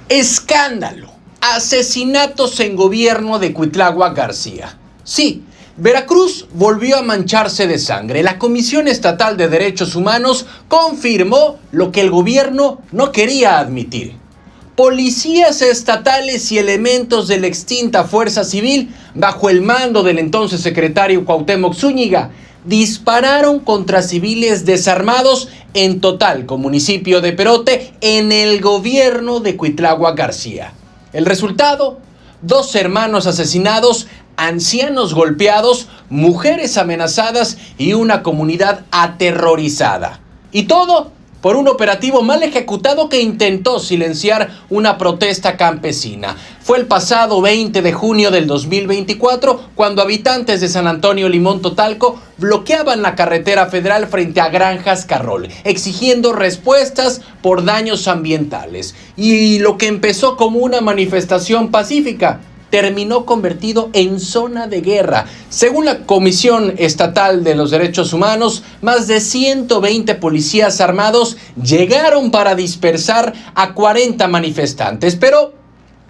Escándalo. Asesinatos en gobierno de Cuitláhuac García. Sí, Veracruz volvió a mancharse de sangre. La Comisión Estatal de Derechos Humanos confirmó lo que el gobierno no quería admitir. Policías estatales y elementos de la extinta Fuerza Civil, bajo el mando del entonces secretario Cuauhtémoc Zúñiga, dispararon contra civiles desarmados en Totalco, municipio de Perote, en el gobierno de Cuitláhuac García. El resultado: 2 hermanos asesinados, ancianos golpeados, mujeres amenazadas y una comunidad aterrorizada. Y todo por un operativo mal ejecutado que intentó silenciar una protesta campesina. Fue el pasado 20 de junio del 2024 cuando habitantes de San Antonio Limón Totalco bloqueaban la carretera federal frente a Granjas Carrol, exigiendo respuestas por daños ambientales. Y lo que empezó como una manifestación pacífica terminó convertido en zona de guerra. Según la Comisión Estatal de los Derechos Humanos, más de 120 policías armados llegaron para dispersar a 40 manifestantes, pero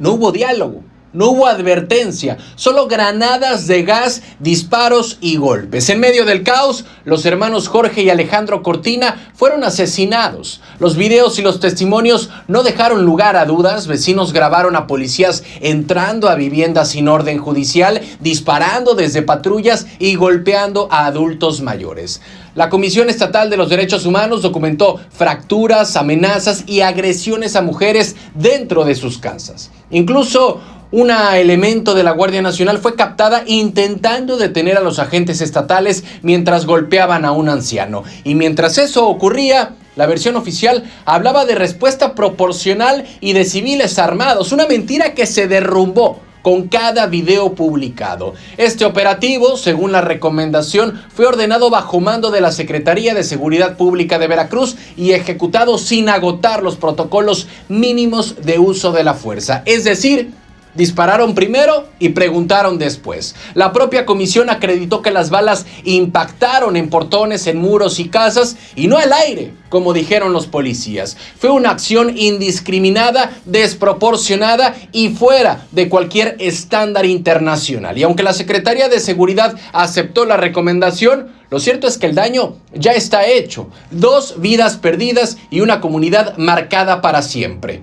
no hubo diálogo. No hubo advertencia, solo granadas de gas, disparos y golpes. En medio del caos, los hermanos Jorge y Alejandro Cortina fueron asesinados. Los videos y los testimonios no dejaron lugar a dudas. Vecinos grabaron a policías entrando a viviendas sin orden judicial, disparando desde patrullas y golpeando a adultos mayores. La Comisión Estatal de los Derechos Humanos documentó fracturas, amenazas y agresiones a mujeres dentro de sus casas. Incluso una elemento de la Guardia Nacional fue captada intentando detener a los agentes estatales mientras golpeaban a un anciano. Y mientras eso ocurría, la versión oficial hablaba de respuesta proporcional y de civiles armados, una mentira que se derrumbó con cada video publicado. Este operativo, según la recomendación, fue ordenado bajo mando de la Secretaría de Seguridad Pública de Veracruz y ejecutado sin agotar los protocolos mínimos de uso de la fuerza. Es decir, dispararon primero y preguntaron después. La propia comisión acreditó que las balas impactaron en portones, en muros y casas y no al aire, como dijeron los policías. Fue una acción indiscriminada, desproporcionada y fuera de cualquier estándar internacional. Y aunque la Secretaría de Seguridad aceptó la recomendación, lo cierto es que el daño ya está hecho. 2 vidas perdidas y una comunidad marcada para siempre.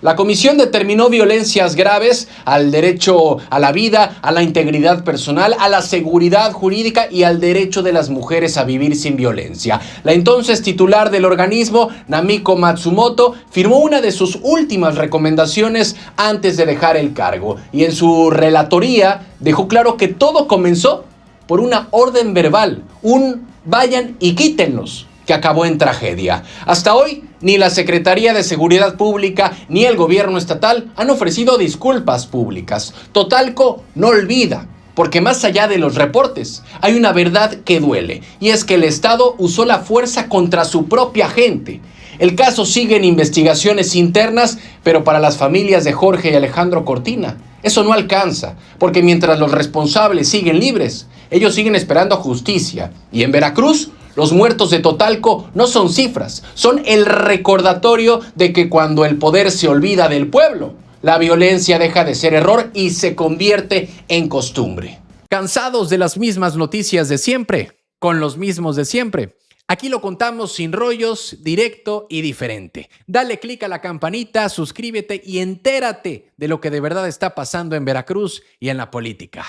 La comisión determinó violencias graves al derecho a la vida, a la integridad personal, a la seguridad jurídica y al derecho de las mujeres a vivir sin violencia. La entonces titular del organismo, Namiko Matsumoto, firmó una de sus últimas recomendaciones antes de dejar el cargo. Y en su relatoría dejó claro que todo comenzó por una orden verbal, un vayan y quítenlos, que acabó en tragedia. Hasta hoy, ni la Secretaría de Seguridad Pública ni el gobierno estatal han ofrecido disculpas públicas. Totalco no olvida, porque más allá de los reportes, hay una verdad que duele, y es que el Estado usó la fuerza contra su propia gente. El caso sigue en investigaciones internas, pero para las familias de Jorge y Alejandro Cortina, eso no alcanza, porque mientras los responsables siguen libres, ellos siguen esperando justicia. Y en Veracruz, los muertos de Totalco no son cifras, son el recordatorio de que cuando el poder se olvida del pueblo, la violencia deja de ser error y se convierte en costumbre. ¿Cansados de las mismas noticias de siempre? Con los mismos de siempre. Aquí lo contamos sin rollos, directo y diferente. Dale click a la campanita, suscríbete y entérate de lo que de verdad está pasando en Veracruz y en la política.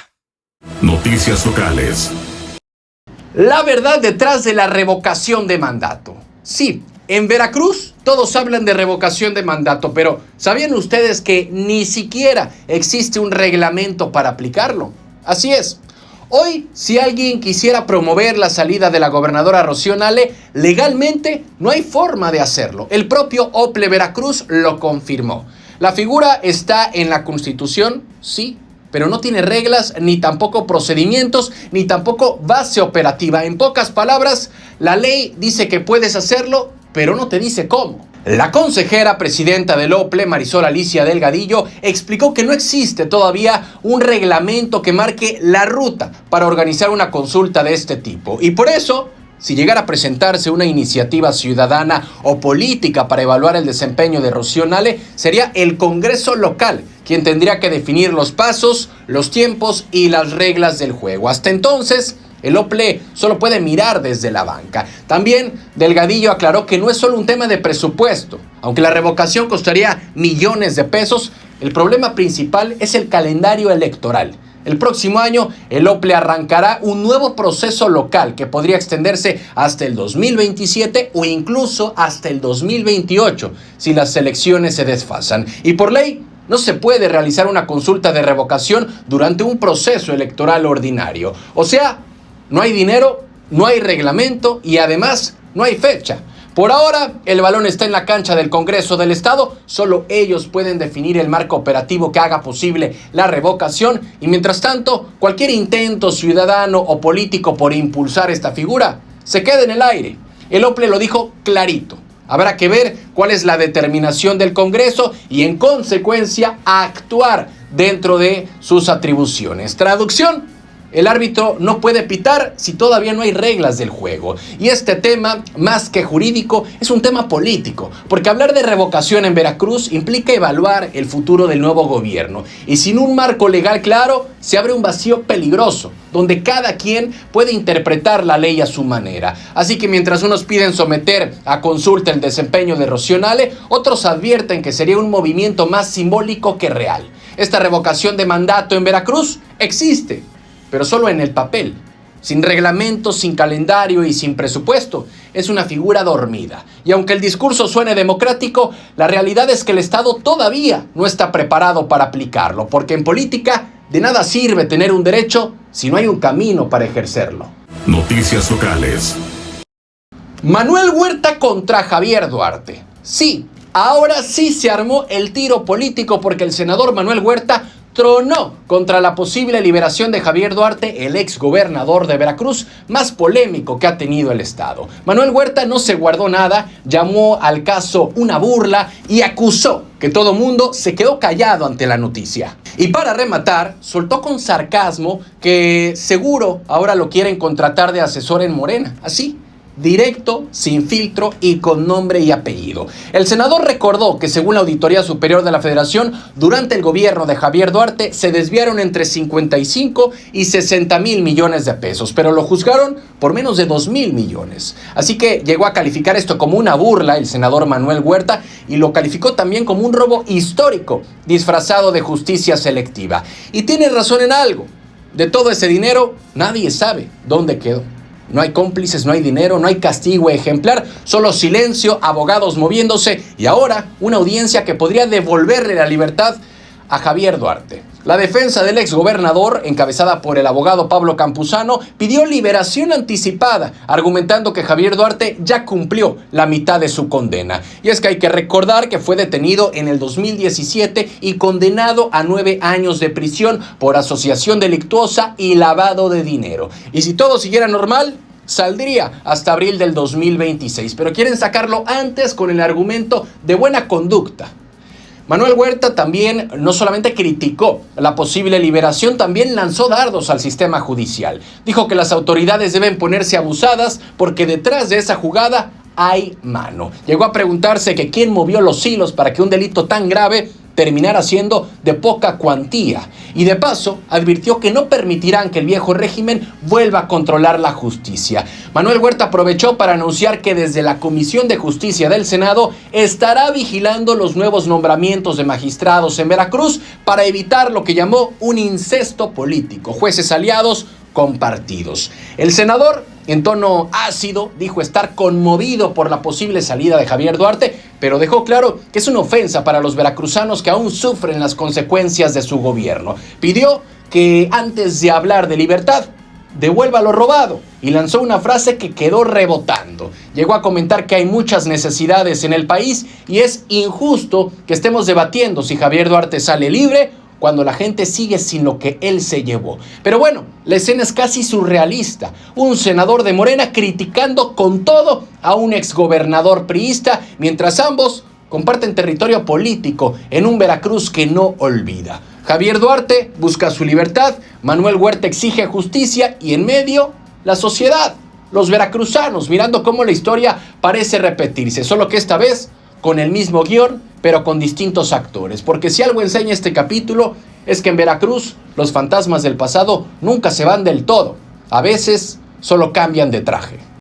Noticias locales. La verdad detrás de la revocación de mandato. Sí, en Veracruz todos hablan de revocación de mandato, pero ¿sabían ustedes que ni siquiera existe un reglamento para aplicarlo? Así es. Hoy, si alguien quisiera promover la salida de la gobernadora Rocío Nale, legalmente no hay forma de hacerlo. El propio OPLE Veracruz lo confirmó. La figura está en la Constitución, sí, pero no tiene reglas, ni tampoco procedimientos, ni tampoco base operativa. En pocas palabras, la ley dice que puedes hacerlo, pero no te dice cómo. La consejera presidenta del OPLE, Marisol Alicia Delgadillo, explicó que no existe todavía un reglamento que marque la ruta para organizar una consulta de este tipo. Y por eso si llegara a presentarse una iniciativa ciudadana o política para evaluar el desempeño de Rocío Nale, sería el Congreso local quien tendría que definir los pasos, los tiempos y las reglas del juego. Hasta entonces, el OPLE solo puede mirar desde la banca. También Delgadillo aclaró que no es solo un tema de presupuesto. Aunque la revocación costaría millones de pesos, el problema principal es el calendario electoral. El próximo año, el OPLE arrancará un nuevo proceso local que podría extenderse hasta el 2027 o incluso hasta el 2028 si las elecciones se desfasan. Y por ley, no se puede realizar una consulta de revocación durante un proceso electoral ordinario. O sea, no hay dinero, no hay reglamento y además no hay fecha. Por ahora, el balón está en la cancha del Congreso del Estado. Solo ellos pueden definir el marco operativo que haga posible la revocación. Y mientras tanto, cualquier intento ciudadano o político por impulsar esta figura se queda en el aire. El OPLE lo dijo clarito. Habrá que ver cuál es la determinación del Congreso y, en consecuencia, actuar dentro de sus atribuciones. Traducción: el árbitro no puede pitar si todavía no hay reglas del juego. Y este tema, más que jurídico, es un tema político, porque hablar de revocación en Veracruz implica evaluar el futuro del nuevo gobierno. Y sin un marco legal claro, se abre un vacío peligroso, donde cada quien puede interpretar la ley a su manera. Así que mientras unos piden someter a consulta el desempeño de Rocío Nale, otros advierten que sería un movimiento más simbólico que real. Esta revocación de mandato en Veracruz existe, pero solo en el papel, sin reglamento, sin calendario y sin presupuesto. Es una figura dormida. Y aunque el discurso suene democrático, la realidad es que el Estado todavía no está preparado para aplicarlo, porque en política de nada sirve tener un derecho si no hay un camino para ejercerlo. Noticias locales. Manuel Huerta contra Javier Duarte. Sí, ahora sí se armó el tiro político porque el senador Manuel Huerta tronó contra la posible liberación de Javier Duarte, el exgobernador de Veracruz, más polémico que ha tenido el estado. Manuel Huerta no se guardó nada, llamó al caso una burla y acusó que todo mundo se quedó callado ante la noticia. Y para rematar, soltó con sarcasmo que seguro ahora lo quieren contratar de asesor en Morena, así, directo, sin filtro y con nombre y apellido. El senador recordó que según la Auditoría Superior de la Federación, durante el gobierno de Javier Duarte se desviaron entre 55 y 60 mil millones de pesos, pero lo juzgaron por menos de 2,000 millones. Así que llegó a calificar esto como una burla el senador Manuel Huerta y lo calificó también como un robo histórico disfrazado de justicia selectiva. Y tiene razón en algo: de todo ese dinero nadie sabe dónde quedó. No hay cómplices, no hay dinero, no hay castigo ejemplar, solo silencio, abogados moviéndose y ahora una audiencia que podría devolverle la libertad a Javier Duarte. La defensa del exgobernador, encabezada por el abogado Pablo Campuzano, pidió liberación anticipada, argumentando que Javier Duarte ya cumplió la mitad de su condena. Y es que hay que recordar que fue detenido en el 2017 y condenado a 9 años de prisión por asociación delictuosa y lavado de dinero. Y si todo siguiera normal, saldría hasta abril del 2026, pero quieren sacarlo antes con el argumento de buena conducta. Manuel Huerta también no solamente criticó la posible liberación, también lanzó dardos al sistema judicial. Dijo que las autoridades deben ponerse abusadas porque detrás de esa jugada hay mano. Llegó a preguntarse que quién movió los hilos para que un delito tan grave terminara siendo de poca cuantía. Y de paso, advirtió que no permitirán que el viejo régimen vuelva a controlar la justicia. Manuel Huerta aprovechó para anunciar que desde la Comisión de Justicia del Senado estará vigilando los nuevos nombramientos de magistrados en Veracruz para evitar lo que llamó un incesto político, jueces aliados con partidos. El senador, en tono ácido, dijo estar conmovido por la posible salida de Javier Duarte, pero dejó claro que es una ofensa para los veracruzanos que aún sufren las consecuencias de su gobierno. Pidió que antes de hablar de libertad, devuelva lo robado, y lanzó una frase que quedó rebotando. Llegó a comentar que hay muchas necesidades en el país y es injusto que estemos debatiendo si Javier Duarte sale libre cuando la gente sigue sin lo que él se llevó. Pero bueno, la escena es casi surrealista. Un senador de Morena criticando con todo a un exgobernador priista, mientras ambos comparten territorio político en un Veracruz que no olvida. Javier Duarte busca su libertad, Manuel Huerta exige justicia y en medio, la sociedad. los veracruzanos, mirando cómo la historia parece repetirse, solo que esta vez con el mismo guión, pero con distintos actores. Porque si algo enseña este capítulo es que en Veracruz los fantasmas del pasado nunca se van del todo. A veces solo cambian de traje.